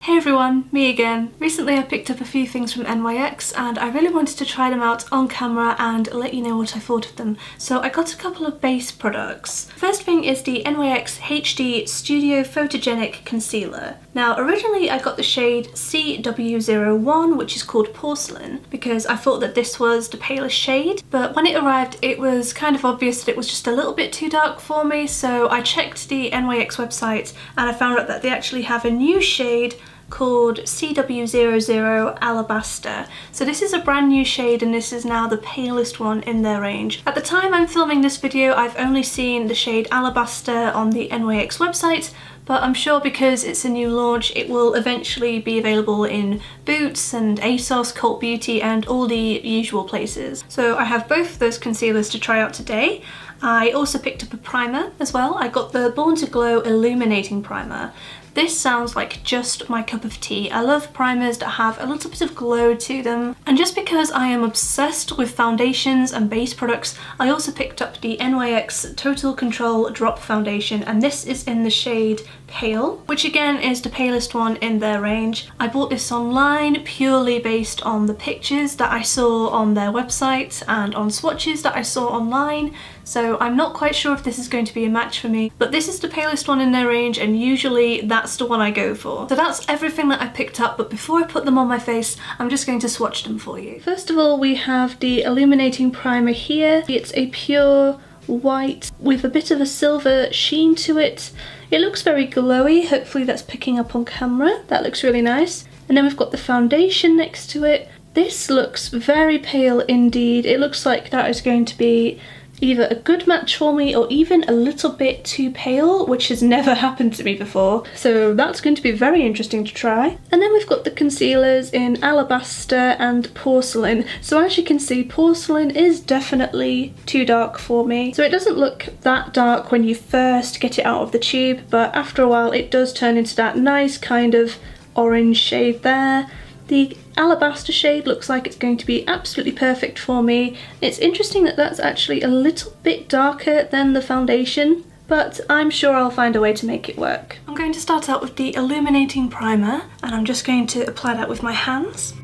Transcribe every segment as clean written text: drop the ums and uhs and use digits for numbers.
Hey everyone, me again. Recently I picked up a few things from NYX and I really wanted to try them out on camera and let you know what I thought of them. So I got a couple of base products. First thing is the NYX HD Studio Photogenic Concealer. Now originally I got the shade CW01, which is called Porcelain, because I thought that this was the palest shade, but when it arrived it was kind of obvious that it was just a little bit too dark for me, so I checked the NYX website and I found out that they actually have a new shade called CW00 Alabaster. So this is a brand new shade and this is now the palest one in their range. At the time I'm filming this video I've only seen the shade Alabaster on the NYX website, but I'm sure because it's a new launch it will eventually be available in Boots and ASOS, Cult Beauty and all the usual places. So I have both of those concealers to try out today. I also picked up a primer as well. I got the Born to Glow Illuminating Primer. This sounds like just my cup of tea. I love primers that have a little bit of glow to them. And just because I am obsessed with foundations and base products, I also picked up the NYX Total Control Drop Foundation, and this is in the shade Pale, which again is the palest one in their range. I bought this online purely based on the pictures that I saw on their website and on swatches that I saw online, so I'm not quite sure if this is going to be a match for me, but this is the palest one in their range and usually that's the one I go for. So that's everything that I picked up, but before I put them on my face I'm just going to swatch them for you. First of all we have the Illuminating Primer here. It's a pure white with a bit of a silver sheen to it. It looks very glowy, hopefully that's picking up on camera. That looks really nice. And then we've got the foundation next to it. This looks very pale indeed. It looks like that is going to be either a good match for me or even a little bit too pale, which has never happened to me before. So that's going to be very interesting to try. And then we've got the concealers in Alabaster and Porcelain. So as you can see, Porcelain is definitely too dark for me. So it doesn't look that dark when you first get it out of the tube, but after a while it does turn into that nice kind of orange shade there. The Alabaster shade looks like it's going to be absolutely perfect for me. It's interesting that that's actually a little bit darker than the foundation, but I'm sure I'll find a way to make it work. I'm going to start out with the Illuminating Primer and I'm just going to apply that with my hands.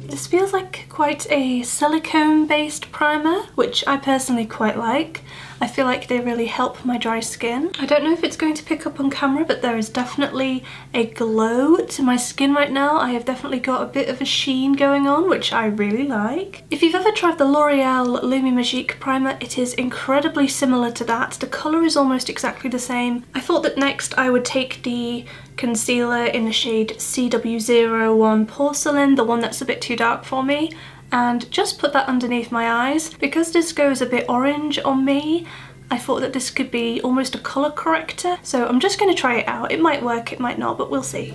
This feels like quite a silicone-based primer, which I personally quite like. I feel like they really help my dry skin. I don't know if it's going to pick up on camera, but there is definitely a glow to my skin right now. I have definitely got a bit of a sheen going on, which I really like. If you've ever tried the L'Oreal Lumi Magique primer, it is incredibly similar to that. The colour is almost exactly the same. I thought that next I would take the concealer in the shade CW01 Porcelain, the one that's a bit too dark for me, and just put that underneath my eyes. Because this goes a bit orange on me, I thought that this could be almost a colour corrector, so I'm just going to try it out. It might work, it might not, but we'll see.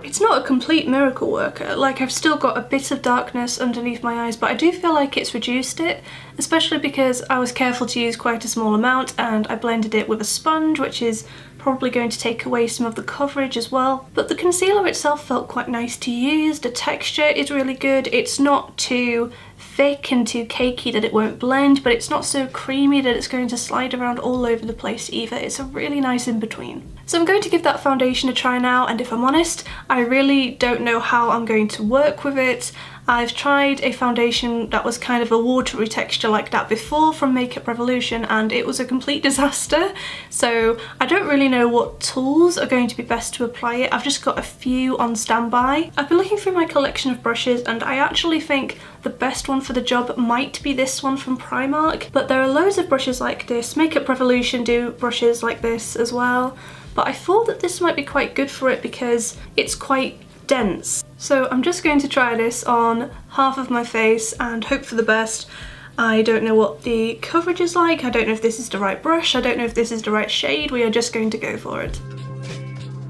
It's not a complete miracle worker, like I've still got a bit of darkness underneath my eyes, but I do feel like it's reduced it, especially because I was careful to use quite a small amount and I blended it with a sponge, which is probably going to take away some of the coverage as well. But the concealer itself felt quite nice to use. The texture is really good. It's not too thick and too cakey that it won't blend, but it's not so creamy that it's going to slide around all over the place either. It's a really nice in-between. So I'm going to give that foundation a try now, and if I'm honest, I really don't know how I'm going to work with it. I've tried a foundation that was kind of a watery texture like that before from Makeup Revolution and it was a complete disaster, so I don't really know what tools are going to be best to apply it. I've just got a few on standby. I've been looking through my collection of brushes and I actually think the best one for the job might be this one from Primark, but there are loads of brushes like this. Makeup Revolution do brushes like this as well, but I thought that this might be quite good for it because it's quite dense. So I'm just going to try this on half of my face and hope for the best. I don't know what the coverage is like, I don't know if this is the right brush, I don't know if this is the right shade. We are just going to go for it.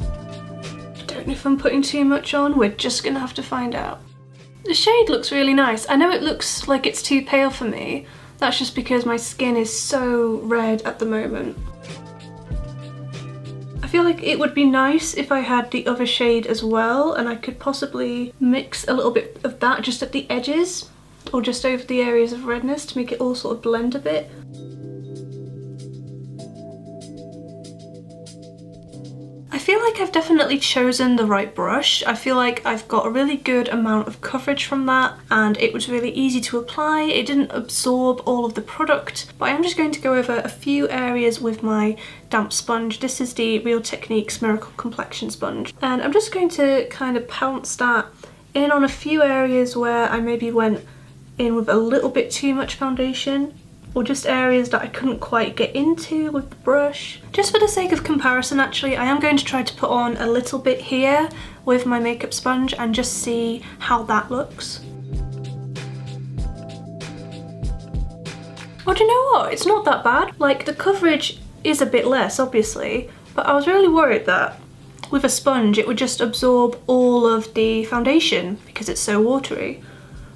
I don't know if I'm putting too much on, we're just gonna have to find out. The shade looks really nice. I know it looks like it's too pale for me. That's just because my skin is so red at the moment. I feel like it would be nice if I had the other shade as well and I could possibly mix a little bit of that just at the edges. or just over the areas of redness to make it all sort of blend a bit. I feel like I've definitely chosen the right brush. I feel like I've got a really good amount of coverage from that, and it was really easy to apply. It didn't absorb all of the product, but I'm just going to go over a few areas with my damp sponge. This is the Real Techniques Miracle Complexion Sponge, and I'm just going to kind of pounce that in on a few areas where I maybe went in with a little bit too much foundation, or just areas that I couldn't quite get into with the brush. Just for the sake of comparison, actually, I am going to try to put on a little bit here with my makeup sponge and just see how that looks. Oh, do you know what? It's not that bad. Like, the coverage is a bit less, obviously, but I was really worried that with a sponge it would just absorb all of the foundation because it's so watery.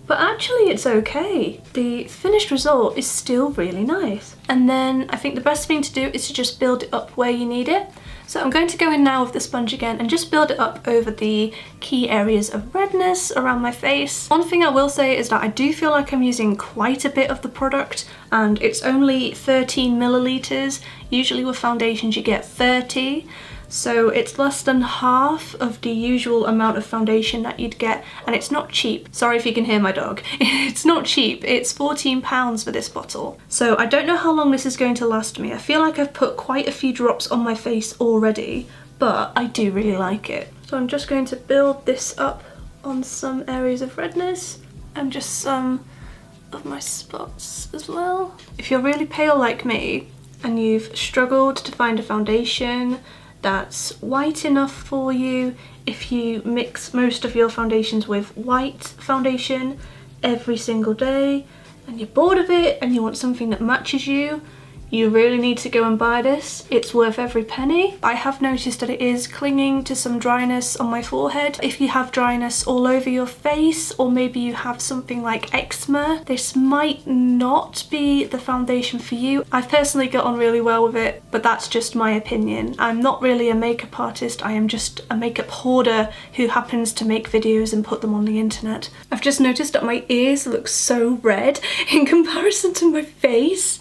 But actually it's okay. The finished result is still really nice. And then I think the best thing to do is to just build it up where you need it. So I'm going to go in now with the sponge again and just build it up over the key areas of redness around my face. One thing I will say is that I do feel like I'm using quite a bit of the product, and it's only 13 milliliters. Usually with foundations you get 30. So it's less than half of the usual amount of foundation that you'd get, and it's not cheap. Sorry if you can hear my dog. It's not cheap. It's £14 for this bottle. So I don't know how long this is going to last me. I feel like I've put quite a few drops on my face already, but I do really like it. So I'm just going to build this up on some areas of redness and just some of my spots as well. If you're really pale like me and you've struggled to find a foundation that's white enough for you, if you mix most of your foundations with white foundation every single day and you're bored of it and you want something that matches you, you really need to go and buy this. It's worth every penny. I have noticed that it is clinging to some dryness on my forehead. If you have dryness all over your face, or maybe you have something like eczema, this might not be the foundation for you. I've personally got on really well with it, but that's just my opinion. I'm not really a makeup artist, I am just a makeup hoarder who happens to make videos and put them on the internet. I've just noticed that my ears look so red in comparison to my face.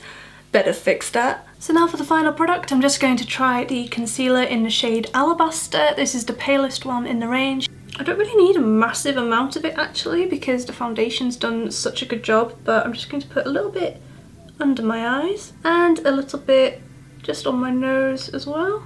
Better fix that. So now for the final product, I'm just going to try the concealer in the shade Alabaster. This is the palest one in the range. I don't really need a massive amount of it actually, because the foundation's done such a good job, but I'm just going to put a little bit under my eyes and a little bit just on my nose as well.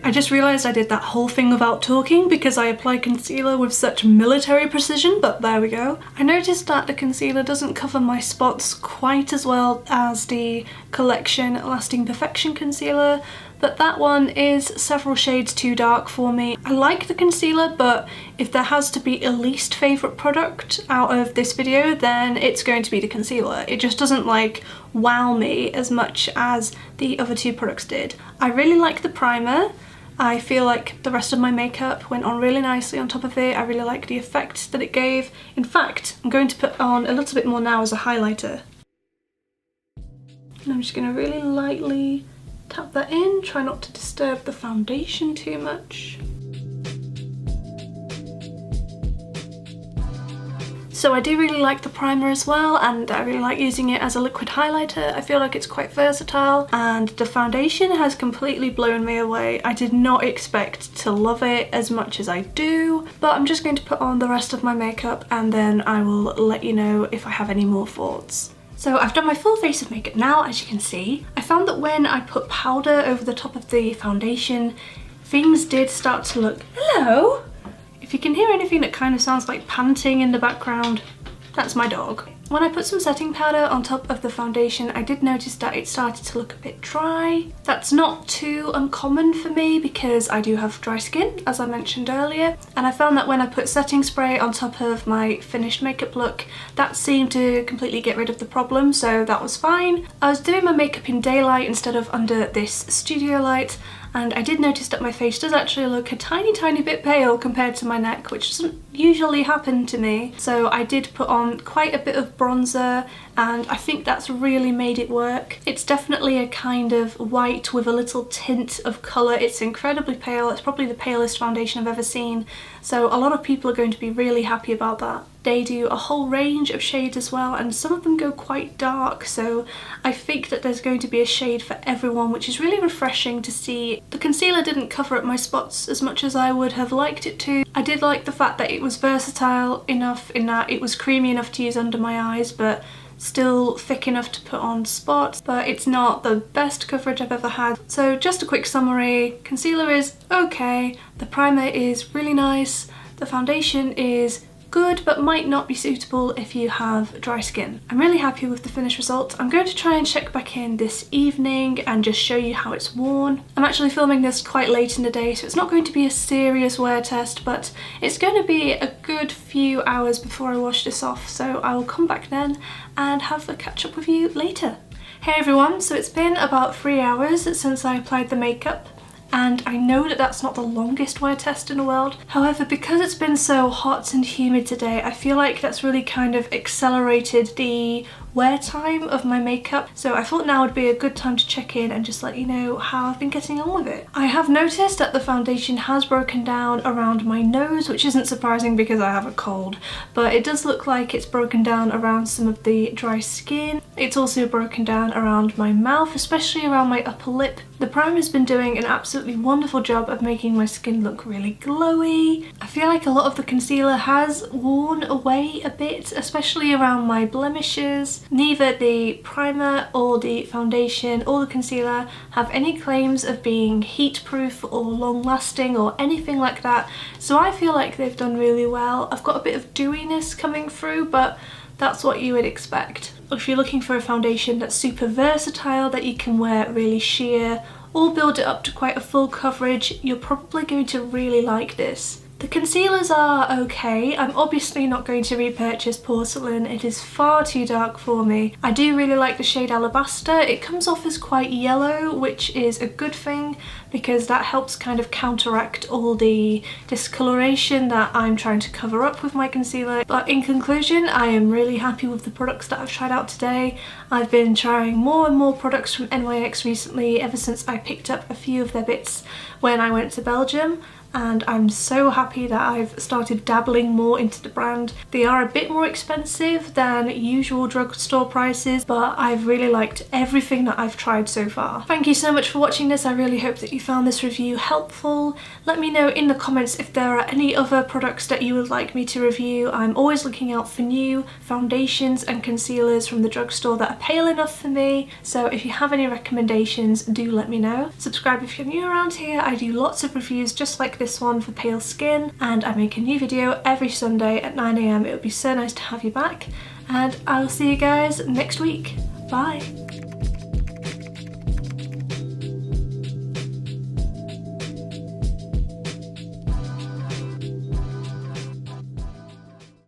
I just realised I did that whole thing without talking because I apply concealer with such military precision, but there we go. I noticed that the concealer doesn't cover my spots quite as well as the Collection Lasting Perfection concealer, but that one is several shades too dark for me. I like the concealer, but if there has to be a least favourite product out of this video, then it's going to be the concealer. It just doesn't like wow me as much as the other two products did. I really like the primer. I feel like the rest of my makeup went on really nicely on top of it. I really like the effect that it gave. In fact, I'm going to put on a little bit more now as a highlighter. And I'm just going to really lightly tap that in, try not to disturb the foundation too much. So I do really like the primer as well, and I really like using it as a liquid highlighter. I feel like it's quite versatile, and the foundation has completely blown me away. I did not expect to love it as much as I do, but I'm just going to put on the rest of my makeup and then I will let you know if I have any more thoughts. So I've done my full face of makeup now, as you can see. I found that when I put powder over the top of the foundation, things did start to look... Hello? If you can hear anything that kind of sounds like panting in the background, that's my dog. When I put some setting powder on top of the foundation, I did notice that it started to look a bit dry. That's not too uncommon for me because I do have dry skin, as I mentioned earlier, and I found that when I put setting spray on top of my finished makeup look, that seemed to completely get rid of the problem, so that was fine. I was doing my makeup in daylight instead of under this studio light, and I did notice that my face does actually look a tiny bit pale compared to my neck, which doesn't usually happen to me. So I did put on quite a bit of bronzer and I think that's really made it work. It's definitely a kind of white with a little tint of colour. It's incredibly pale. It's probably the palest foundation I've ever seen, so a lot of people are going to be really happy about that. They do a whole range of shades as well, and some of them go quite dark, so I think that there's going to be a shade for everyone, which is really refreshing to see. The concealer didn't cover up my spots as much as I would have liked it to. I did like the fact that it was versatile enough in that it was creamy enough to use under my eyes, but still thick enough to put on spots, but it's not the best coverage I've ever had. So just a quick summary: concealer is okay, the primer is really nice, the foundation is good but might not be suitable if you have dry skin. I'm really happy with the finished result. I'm going to try and check back in this evening and just show you how it's worn. I'm actually filming this quite late in the day, so it's not going to be a serious wear test, but it's going to be a good few hours before I wash this off, so I will come back then and have a catch up with you later. Hey everyone, so it's been about 3 hours since I applied the makeup, and I know that that's not the longest wear test in the world. However, because it's been so hot and humid today, I feel like that's really kind of accelerated the wear time of my makeup, so I thought now would be a good time to check in and just let you know how I've been getting on with it. I have noticed that the foundation has broken down around my nose, which isn't surprising because I have a cold, but it does look like it's broken down around some of the dry skin. It's also broken down around my mouth, especially around my upper lip. The primer's been doing an absolutely wonderful job of making my skin look really glowy. I feel like a lot of the concealer has worn away a bit, especially around my blemishes. Neither the primer or the foundation or the concealer have any claims of being heat proof or long lasting or anything like that, so I feel like they've done really well. I've got a bit of dewiness coming through, but that's what you would expect. If you're looking for a foundation that's super versatile, that you can wear really sheer or build it up to quite a full coverage, you're probably going to really like this. The concealers are okay. I'm obviously not going to repurchase Porcelain. It is far too dark for me. I do really like the shade Alabaster. It comes off as quite yellow, which is a good thing because that helps kind of counteract all the discoloration that I'm trying to cover up with my concealer. But in conclusion, I am really happy with the products that I've tried out today. I've been trying more and more products from NYX recently, ever since I picked up a few of their bits when I went to Belgium, and I'm so happy that I've started dabbling more into the brand. They are a bit more expensive than usual drugstore prices, but I've really liked everything that I've tried so far. Thank you so much for watching this. I really hope that you found this review helpful. Let me know in the comments if there are any other products that you would like me to review. I'm always looking out for new foundations and concealers from the drugstore that are pale enough for me, so if you have any recommendations, do let me know. Subscribe if you're new around here. I do lots of reviews just like this one for pale skin, and I make a new video every Sunday at 9 AM. It would be so nice to have you back, and I'll see you guys next week. Bye!